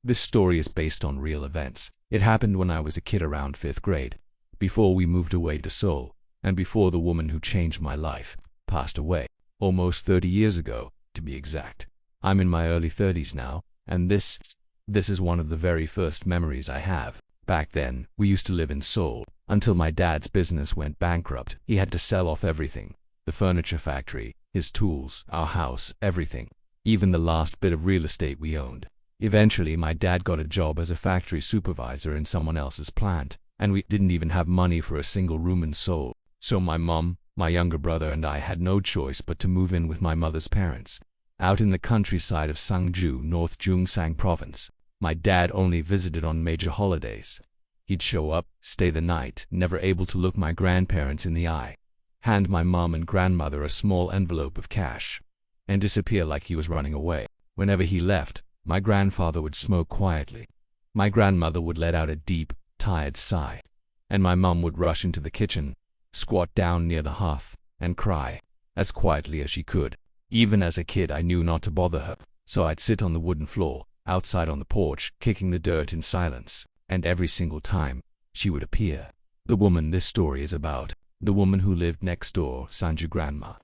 This story is based on real events. It happened when I was a kid around 5th grade, before we moved away to Seoul, and before the woman who changed my life passed away, almost 30 years ago, to be exact. I'm in my early 30s now, and this is one of the very first memories I have. Back then, we used to live in Seoul, until my dad's business went bankrupt. He had to sell off everything. The furniture factory, his tools, our house, everything. Even the last bit of real estate we owned. Eventually, my dad got a job as a factory supervisor in someone else's plant, and we didn't even have money for a single room in Seoul. So my mom, my younger brother, and I had no choice but to move in with my mother's parents, out in the countryside of Sangju, North Gyeongsang Province. My dad only visited on major holidays. He'd show up, stay the night, never able to look my grandparents in the eye, hand my mom and grandmother a small envelope of cash, and disappear like he was running away. Whenever he left, my grandfather would smoke quietly. My grandmother would let out a deep, tired sigh, and my mom would rush into the kitchen, squat down near the hearth, and cry, as quietly as she could. Even as a kid, I knew not to bother her, so I'd sit on the wooden floor, outside on the porch, kicking the dirt in silence, and every single time, she would appear. The woman this story is about, the woman who lived next door, Sanju Grandma.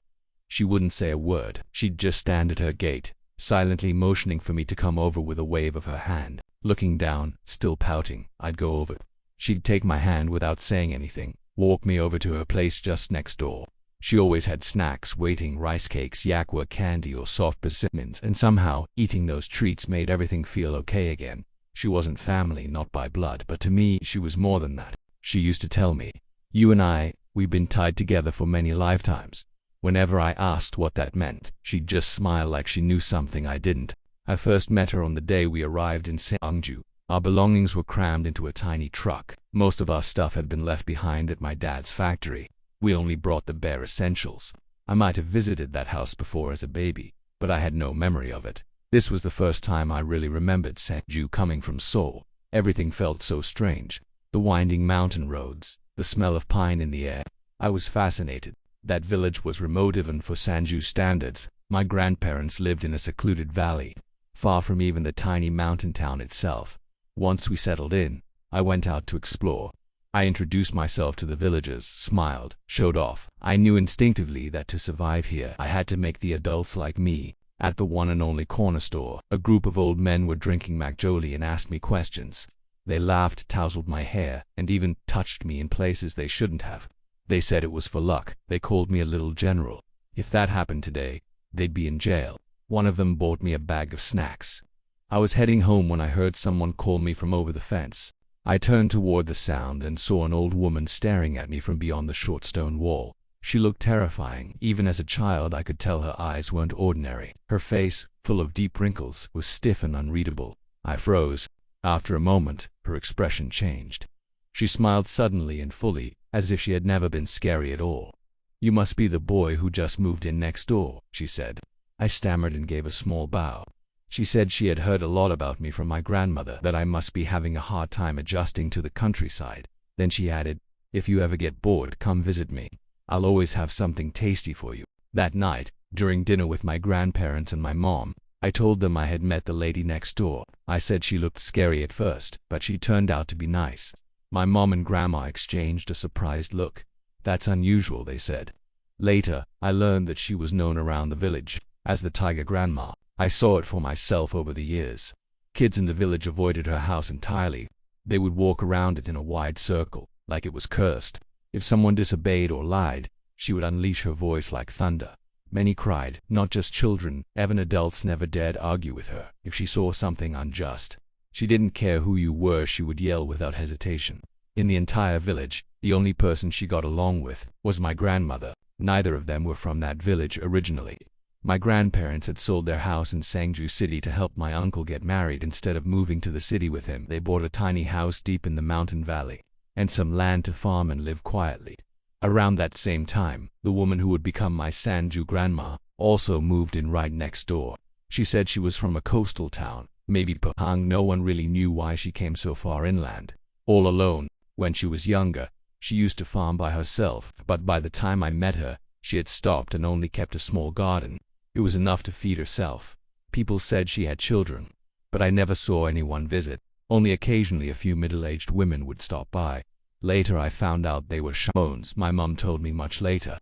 She wouldn't say a word. She'd just stand at her gate, silently motioning for me to come over with a wave of her hand. Looking down, still pouting, I'd go over. She'd take my hand without saying anything, walk me over to her place just next door. She always had snacks waiting, rice cakes, yakwa candy, or soft persimmons, and somehow, eating those treats made everything feel okay again. She wasn't family, not by blood, but to me, she was more than that. She used to tell me, "You and I, we've been tied together for many lifetimes." Whenever I asked what that meant, she'd just smile like she knew something I didn't. I first met her on the day we arrived in Sangju. Our belongings were crammed into a tiny truck. Most of our stuff had been left behind at my dad's factory. We only brought the bare essentials. I might have visited that house before as a baby, but I had no memory of it. This was the first time I really remembered Sangju coming from Seoul. Everything felt so strange. The winding mountain roads, the smell of pine in the air. I was fascinated. That village was remote even for Sangju standards. My grandparents lived in a secluded valley, far from even the tiny mountain town itself. Once we settled in, I went out to explore. I introduced myself to the villagers, smiled, showed off. I knew instinctively that to survive here, I had to make the adults like me. At the one and only corner store, a group of old men were drinking makgeolli and asked me questions. They laughed, tousled my hair, and even touched me in places they shouldn't have. They said it was for luck. They called me a little general. If that happened today, they'd be in jail. One of them bought me a bag of snacks. I was heading home when I heard someone call me from over the fence. I turned toward the sound and saw an old woman staring at me from beyond the short stone wall. She looked terrifying. Even as a child, I could tell her eyes weren't ordinary. Her face, full of deep wrinkles, was stiff and unreadable. I froze. After a moment, her expression changed. She smiled suddenly and fully, as if she had never been scary at all. "You must be the boy who just moved in next door," she said. I stammered and gave a small bow. She said she had heard a lot about me from my grandmother, that I must be having a hard time adjusting to the countryside. Then she added, "If you ever get bored, come visit me. I'll always have something tasty for you." That night, during dinner with my grandparents and my mom, I told them I had met the lady next door. I said she looked scary at first, but she turned out to be nice. My mom and grandma exchanged a surprised look. "That's unusual," they said. Later, I learned that she was known around the village as the Tiger Grandma. I saw it for myself over the years. Kids in the village avoided her house entirely. They would walk around it in a wide circle, like it was cursed. If someone disobeyed or lied, she would unleash her voice like thunder. Many cried, not just children. Even adults never dared argue with her. If she saw something unjust, she didn't care who you were, she would yell without hesitation. In the entire village, the only person she got along with was my grandmother. Neither of them were from that village originally. My grandparents had sold their house in Sangju City to help my uncle get married. Instead of moving to the city with him, they bought a tiny house deep in the mountain valley, and some land to farm and live quietly. Around that same time, the woman who would become my Sangju grandma also moved in right next door. She said she was from a coastal town, maybe Pahang. No one really knew why she came so far inland. All alone. When she was younger, she used to farm by herself, but by the time I met her, she had stopped and only kept a small garden. It was enough to feed herself. People said she had children, but I never saw anyone visit. Only occasionally a few middle-aged women would stop by. Later I found out they were shamans. My mom told me much later.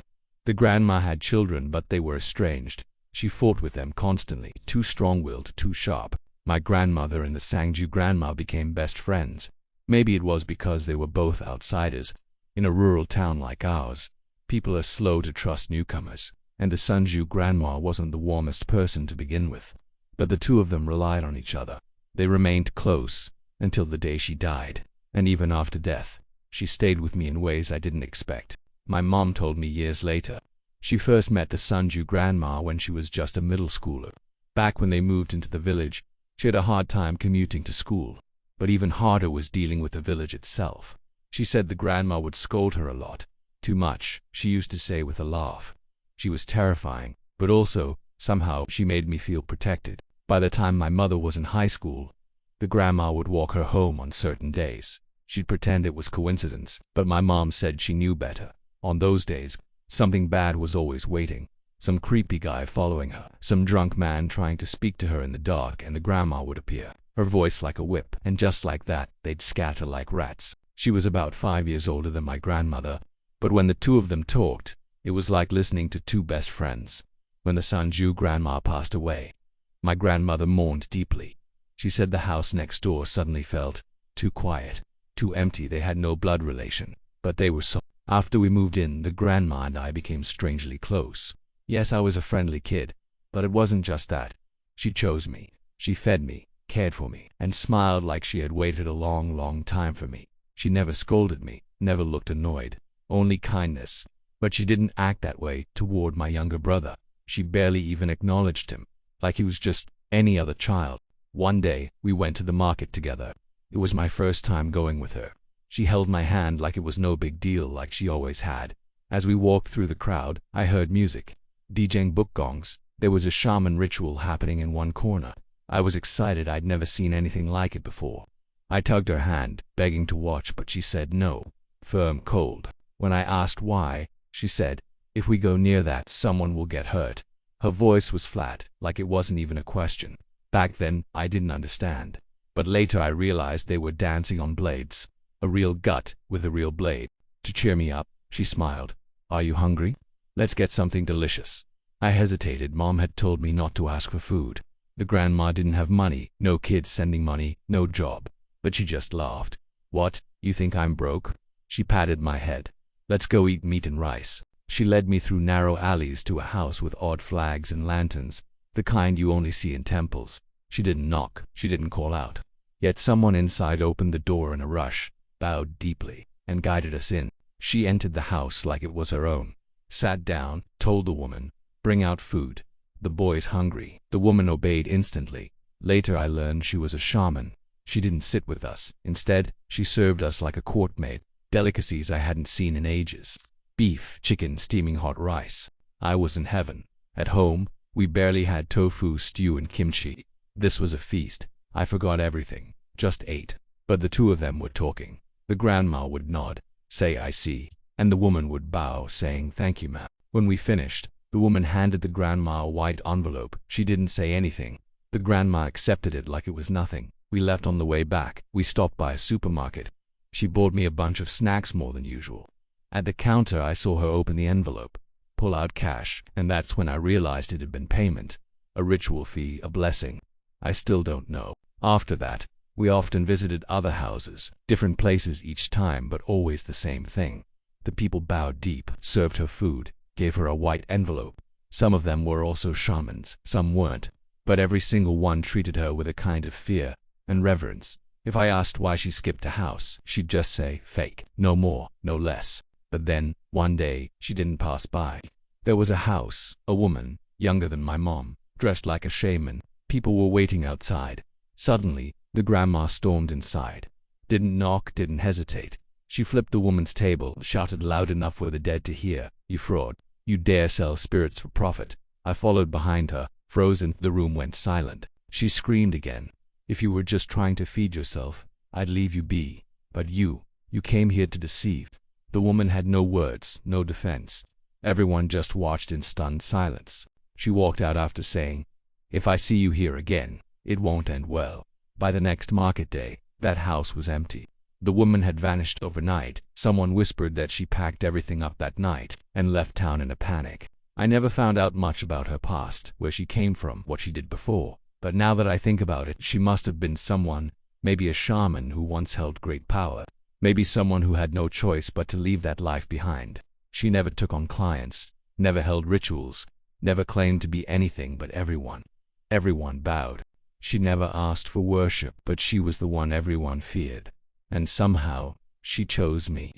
The grandma had children, but they were estranged. She fought with them constantly, too strong-willed, too sharp. My grandmother and the Sangju grandma became best friends. Maybe it was because they were both outsiders. In a rural town like ours, people are slow to trust newcomers, and the Sangju grandma wasn't the warmest person to begin with. But the two of them relied on each other. They remained close until the day she died, and even after death, she stayed with me in ways I didn't expect. My mom told me years later, she first met the Sangju grandma when she was just a middle schooler. Back when they moved into the village, she had a hard time commuting to school, but even harder was dealing with the village itself. She said the grandma would scold her a lot. Too much, she used to say with a laugh. She was terrifying, but also, somehow, she made me feel protected. By the time my mother was in high school, the grandma would walk her home on certain days. She'd pretend it was coincidence, but my mom said she knew better. On those days, something bad was always waiting. Some creepy guy following her, some drunk man trying to speak to her in the dark, and the grandma would appear, her voice like a whip, and just like that, they'd scatter like rats. She was about 5 years older than my grandmother, but when the two of them talked, it was like listening to two best friends. When the Sangju grandma passed away, my grandmother mourned deeply. She said the house next door suddenly felt too quiet, too empty. They had no blood relation, but they were so. After we moved in, the grandma and I became strangely close. Yes, I was a friendly kid, but it wasn't just that. She chose me. She fed me, cared for me, and smiled like she had waited a long, long time for me. She never scolded me, never looked annoyed, only kindness. But she didn't act that way toward my younger brother. She barely even acknowledged him, like he was just any other child. One day, we went to the market together. It was my first time going with her. She held my hand like it was no big deal, like she always had. As we walked through the crowd, I heard music, DJing book gongs. There was a shaman ritual happening in one corner. I was excited. I'd never seen anything like it before. I tugged her hand, begging to watch, but she said no, firm, cold. When I asked why, she said, "If we go near that, someone will get hurt." Her voice was flat, like it wasn't even a question. Back then, I didn't understand. But later I realized they were dancing on blades. A real gut with a real blade. To cheer me up, she smiled. "Are you hungry? Let's get something delicious." I hesitated. Mom had told me not to ask for food. The grandma didn't have money, no kids sending money, no job. But she just laughed. "What, you think I'm broke?" She patted my head. "Let's go eat meat and rice." She led me through narrow alleys to a house with odd flags and lanterns, the kind you only see in temples. She didn't knock, she didn't call out. Yet someone inside opened the door in a rush, bowed deeply, and guided us in. She entered the house like it was her own, sat down, told the woman, "Bring out food. The boy's hungry." The woman obeyed instantly. Later I learned she was a shaman. She didn't sit with us. Instead, she served us like a courtmaid, delicacies I hadn't seen in ages. Beef, chicken, steaming hot rice. I was in heaven. At home, we barely had tofu, stew, and kimchi. This was a feast. I forgot everything, just ate. But the two of them were talking. The grandma would nod, say "I see," and the woman would bow, saying "Thank you, ma'am." When we finished, the woman handed the grandma a white envelope. She didn't say anything. The grandma accepted it like it was nothing. We left. On the way back, we stopped by a supermarket. She bought me a bunch of snacks, more than usual. At the counter, I saw her open the envelope, pull out cash, and that's when I realized it had been payment. A ritual fee, a blessing. I still don't know. After that, we often visited other houses, different places each time, but always the same thing. The people bowed deep, served her food, gave her a white envelope. Some of them were also shamans, some weren't, but every single one treated her with a kind of fear and reverence. If I asked why she skipped a house, she'd just say, "Fake." No more, no less. But then, one day, she didn't pass by. There was a house, a woman, younger than my mom, dressed like a shaman. People were waiting outside. Suddenly, the grandma stormed inside. Didn't knock, didn't hesitate. She flipped the woman's table, shouted loud enough for the dead to hear, "You fraud. You dare sell spirits for profit." I followed behind her, frozen. The room went silent. She screamed again. "If you were just trying to feed yourself, I'd leave you be. But you came here to deceive." The woman had no words, no defense. Everyone just watched in stunned silence. She walked out after saying, "If I see you here again, It won't end well. By the next market day, that house was empty. The woman had vanished overnight. Someone whispered that she packed everything up that night and left town in a panic. I never found out much about her past, where she came from, what she did before. But now that I think about it, she must have been someone, maybe a shaman who once held great power. Maybe someone who had no choice but to leave that life behind. She never took on clients, never held rituals, never claimed to be anything but everyone. Everyone bowed. She never asked for worship, but she was the one everyone feared. And somehow, she chose me.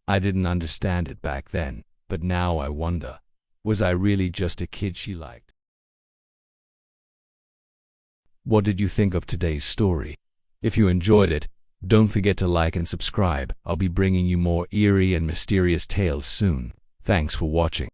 I didn't understand it back then, but now I wonder, was I really just a kid she liked? What did you think of today's story? If you enjoyed it, don't forget to like and subscribe. I'll be bringing you more eerie and mysterious tales soon. Thanks for watching.